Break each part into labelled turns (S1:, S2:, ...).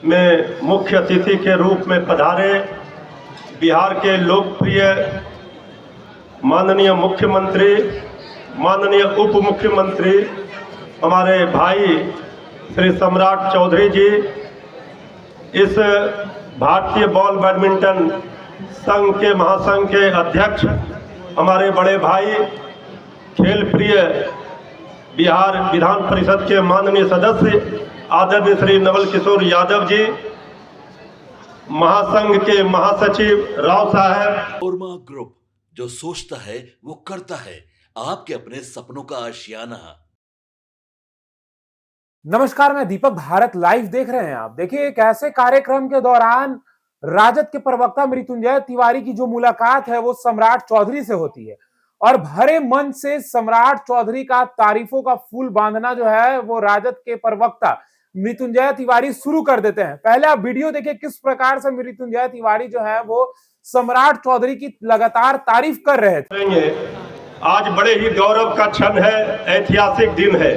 S1: में मुख्य अतिथि के रूप में पधारे बिहार के लोकप्रिय माननीय मुख्यमंत्री, माननीय उप मुख्यमंत्री हमारे भाई श्री सम्राट चौधरी जी, इस भारतीय बॉल बैडमिंटन संघ के महासंघ के अध्यक्ष हमारे बड़े भाई, खेल प्रिय बिहार विधान परिषद के माननीय सदस्य आदरणीय श्री नवल किशोर यादव जी, महासंघ के महासचिव राव साहब।
S2: ओरमा ग्रुप, जो सोचता है वो करता है, आपके अपने सपनों का आशियाना।
S3: नमस्कार, मैं दीपक। भारत लाइव देख रहे हैं आप। देखिए, एक ऐसे कार्यक्रम के दौरान राजद के प्रवक्ता मृत्युंजय तिवारी की जो मुलाकात है वो सम्राट चौधरी से होती है और भरे मन से सम्राट चौधरी का तारीफों का फूल बांधना जो है वो राजद के प्रवक्ता मृत्युंजय तिवारी शुरू कर देते हैं। पहले आप वीडियो देखिए किस प्रकार से मृत्युंजय तिवारी जो है वो सम्राट चौधरी की लगातार तारीफ कर रहे थे।
S1: आज बड़े ही गौरव का क्षण है, ऐतिहासिक दिन है।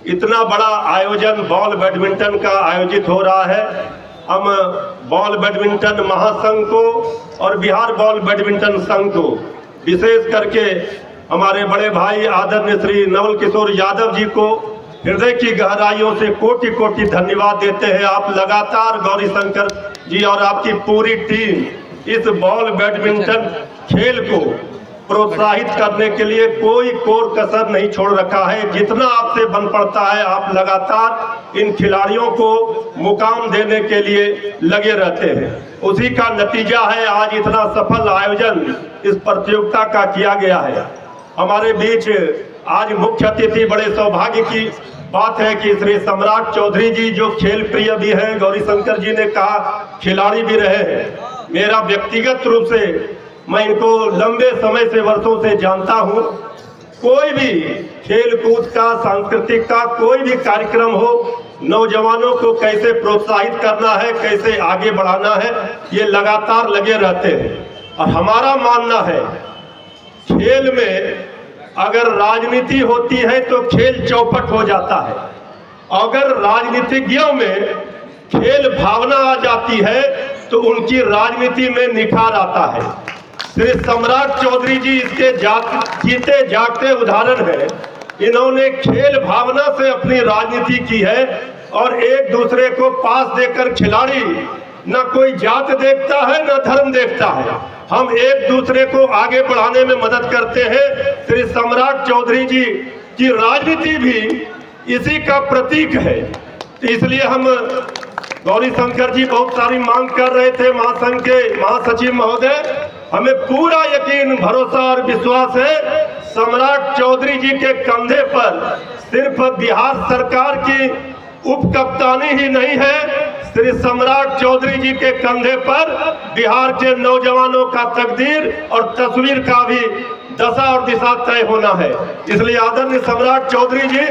S1: इतना बड़ा आयोजन बॉल बैडमिंटन का आयोजित हो रहा है। हम बॉल बैडमिंटन महासंघ को और बिहार बॉल बैडमिंटन संघ को, विशेष करके हमारे बड़े भाई आदरणीय श्री नवल किशोर यादव जी को हृदय की गहराइयों से कोटि कोटि धन्यवाद देते हैं। आप लगातार गौरीशंकर जी और आपकी पूरी टीम इस बॉल बैडमिंटन खेल को प्रोत्साहित करने के लिए कोई कोर कसर नहीं छोड़ रखा है। जितना आपसे बन पड़ता है आप लगातार इन खिलाड़ियों को मुकाम देने के लिए लगे रहते हैं। उसी का नतीजा है आज इतना सफल आयोजन इस प्रतियोगिता का किया गया है। हमारे बीच आज मुख्य अतिथि, बड़े सौभाग्य की बात है कि श्री सम्राट चौधरी जी, जो खेल प्रिय भी हैं, गौरीशंकर जी ने कहा खिलाड़ी भी रहे हैं। मेरा व्यक्तिगत रूप से मैं इनको लंबे समय से, वर्षों से जानता हूं। कोई भी खेल कूद का, सांस्कृतिक का कोई भी कार्यक्रम हो, नौजवानों को कैसे प्रोत्साहित करना है, कैसे आगे बढ़ाना है, ये लगातार लगे रहते हैं। और हमारा मानना है खेल में अगर राजनीति होती है तो खेल चौपट हो जाता है। अगर राजनीतिज्ञों में खेल भावना आ जाती है तो उनकी राजनीति में निखार आता है। श्री सम्राट चौधरी जी इसके जीते जागते उदाहरण है। इन्होंने खेल भावना से अपनी राजनीति की है और एक दूसरे को पास देकर खिलाड़ी न कोई जात देखता है न धर्म देखता है। हम एक दूसरे को आगे बढ़ाने में मदद करते हैं। श्री सम्राट चौधरी जी की राजनीति भी इसी का प्रतीक है। इसलिए हम, गौरीशंकर जी बहुत सारी मांग कर रहे थे महासंघ के महासचिव महोदय, हमें पूरा यकीन, भरोसा और विश्वास है सम्राट चौधरी जी के कंधे पर सिर्फ बिहार सरकार की उप कप्तानी ही नहीं है, श्री सम्राट चौधरी जी के कंधे पर बिहार के नौजवानों का तकदीर और तस्वीर का भी दशा और दिशा तय होना है। इसलिए आदरणीय सम्राट चौधरी जी,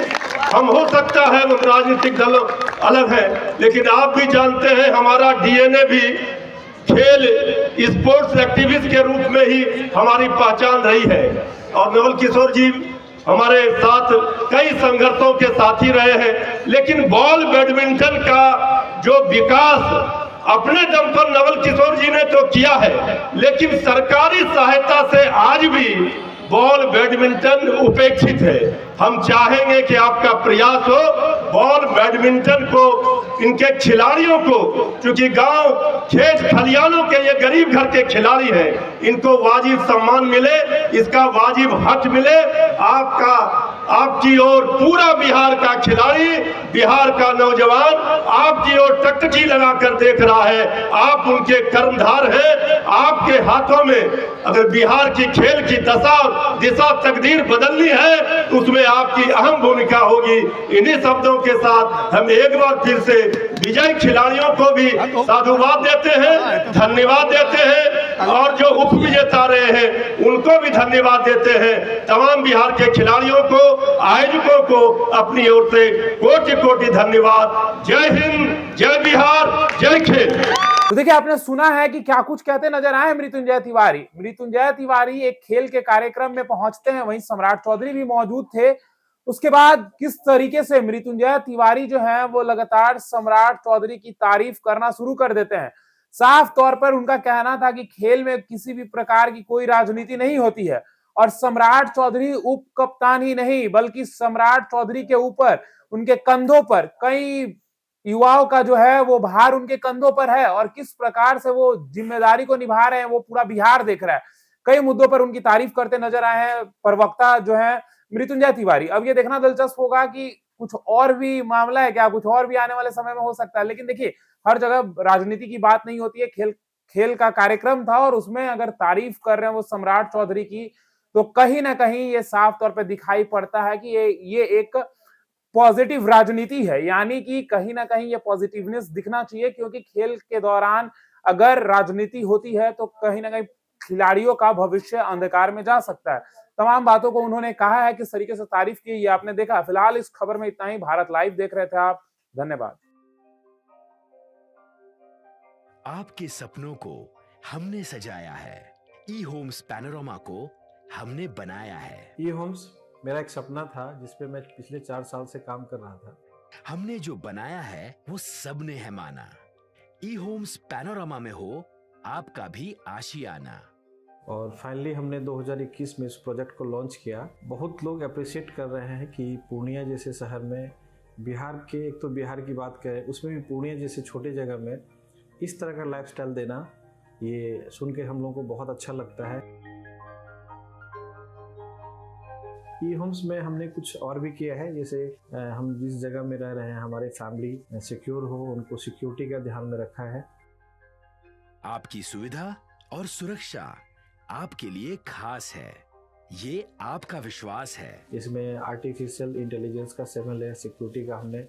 S1: हम हो सकता है राजनीतिक दल अलग है, लेकिन आप भी जानते हैं हमारा डीएनए भी खेल, स्पोर्ट्स एक्टिविस्ट के रूप में ही हमारी पहचान रही है। और नवल किशोर जी हमारे साथ कई संघर्षों के साथी रहे हैं, लेकिन बॉल बैडमिंटन का जो विकास अपने दम पर नवल किशोर जी ने तो किया है, लेकिन सरकारी सहायता से आज भी बॉल बैडमिंटन उपेक्षित है। हम चाहेंगे कि आपका प्रयास हो बॉल बैडमिंटन को, इनके खिलाड़ियों को, क्योंकि गांव खेत खलियानों के ये गरीब घर के खिलाड़ी हैं, इनको वाजिब सम्मान मिले, इसका वाजिब हक मिले। आपकी ओर पूरा बिहार का खिलाड़ी, बिहार का नौजवान आपकी ओर टकटकी लगाकर देख रहा है। आप उनके कर्मधार हैं। आपके हाथों में अगर बिहार की खेल की दशा दिशा तकदीर बदलनी है तो उसमें आपकी अहम भूमिका होगी। इन्हीं शब्दों के साथ हम एक बार फिर से विजय खिलाड़ियों को भी साधुवाद देते हैं, धन्यवाद देते हैं, और जो उप विजेता रहे हैं उनको भी धन्यवाद देते हैं। तमाम बिहार के खिलाड़ियों को, आयोजकों को अपनी ओर से कोटि कोटि धन्यवाद। जय हिंद, जय बिहार, जय खेल।
S3: तो देखिए, आपने सुना है कि क्या कुछ कहते नजर आए मृत्युंजय तिवारी। मृत्युंजय तिवारी एक खेल के कार्यक्रम में पहुंचते हैं, वहीं सम्राट चौधरी भी मौजूद थे उसके बाद किस तरीके से मृत्युंजय तिवारी जो है वो लगातार सम्राट चौधरी की तारीफ करना शुरू कर देते हैं। साफ तौर पर उनका कहना था कि खेल में किसी भी प्रकार की कोई राजनीति नहीं होती है और सम्राट चौधरी उप कप्तान ही नहीं बल्कि सम्राट चौधरी के ऊपर उनके कंधों पर कई युवाओं का जो है वो भार उनके कंधों पर है और किस प्रकार से वो जिम्मेदारी को निभा रहे हैं वो पूरा बिहार देख रहा है। कई मुद्दों पर उनकी तारीफ करते नजर आए हैं प्रवक्ता जो है मृत्युंजय तिवारी। अब ये देखना दिलचस्प होगा कि कुछ और भी मामला है क्या, कुछ और भी आने वाले समय में हो सकता है। लेकिन देखिए हर जगह राजनीति की बात नहीं होती है, खेल खेल का कार्यक्रम था और उसमें अगर तारीफ कर रहे हैं वो सम्राट चौधरी की तो कहीं ना कहीं ये साफ तौर पे दिखाई पड़ता है कि ये एक पॉजिटिव राजनीति है, यानी कि कहीं ना कहीं ये पॉजिटिवनेस दिखना चाहिए क्योंकि खेल के दौरान अगर राजनीति होती है तो कहीं ना कहीं खिलाड़ियों का भविष्य अंधकार में जा सकता है। तमाम बातों को उन्होंने कहा है, किस तरीके से तारीफ की ये आपने देखा। फिलहाल इस खबर में इतना ही। भारत लाइव देख रहे थे आप, धन्यवाद।
S4: आपके सपनों को हमने सजाया है, ई होम्स पैनोरामा को हमने बनाया है।
S5: ई होम्स मेरा एक सपना था जिस पे मैं पिछले 4 साल से काम कर रहा था।
S4: हमने जो बनाया है वो सबने है माना। ई होम्स पैनोरामा में हो आपका भी आशियाना।
S5: और फाइनली हमने 2021 में इस प्रोजेक्ट को लॉन्च किया। बहुत लोग अप्रिशिएट कर रहे हैं कि पूर्णिया जैसे शहर में, बिहार के, एक तो बिहार की बात करें उसमें भी पूर्णिया जैसे छोटे जगह में इस तरह का लाइफस्टाइल देना, ये सुन के हम लोगों को बहुत अच्छा लगता है। ई होम्स में हमने कुछ और भी किया है, जैसे हम जिस जगह में रह रहे हैं हमारे फैमिली सिक्योर हो, उनको सिक्योरिटी का ध्यान में रखा है।
S4: आपकी सुविधा और सुरक्षा आपके लिए खास है, ये आपका विश्वास है।
S5: इसमें आर्टिफिशियल इंटेलिजेंस का 7 लेयर सिक्योरिटी का हमने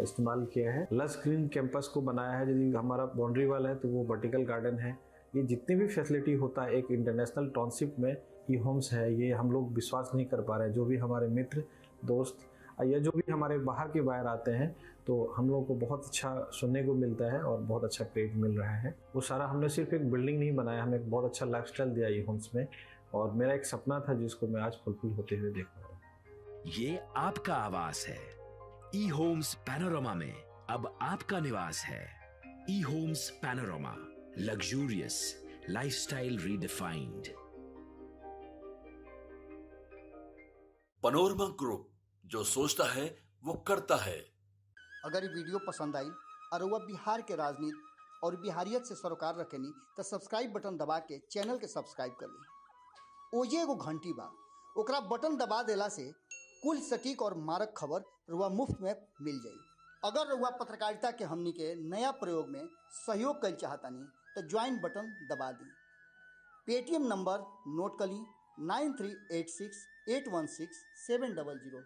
S5: इस्तेमाल किया है। लस ग्रीन कैंपस को बनाया है, यदि हमारा बाउंड्री वाल है तो वो वर्टिकल गार्डन है। ये जितनी भी फैसिलिटी होता है एक इंटरनेशनल टाउनशिप में ई होम्स है, ये हम लोग विश्वास नहीं कर पा रहे हैं। जो भी हमारे मित्र दोस्त या जो भी हमारे बाहर के बाहर आते हैं तो हम लोगों को बहुत अच्छा सुनने को मिलता है और बहुत अच्छा क्रेडिट मिल रहा है। वो सारा हमने सिर्फ एक बिल्डिंग नहीं बनाया, हमें एक बहुत अच्छा लाइफस्टाइल दिया ई होम्स में, और मेरा एक सपना था जिसको मैं आज फुलफिल होते हुए देख रहा हूँ।
S4: ये आपका आवास है। ई होम्स पैनोरामा में अब आपका निवास है। E Homes Panorama, luxurious lifestyle redefined.
S2: Panorama group, जो सोचता है वो करता है।
S6: अगर ये वीडियो पसंद आई और वह बिहार के राजनीति और बिहारियत से सरोकार रखेनी तो सब्सक्राइब बटन दबा के चैनल के सब्सक्राइब कर ली। ओजे एगो घंटी बा, ओकरा बटन दबा देला से कुल सटीक और मारक खबर रुआ मुफ्त में मिल जाई। अगर रुआ पत्रकारिता के हमनी के नया प्रयोग में सहयोग कर चाहतानी तो ज्वाइन बटन दबा दी। पेटीएम नंबर नोट कर ली 9386816700।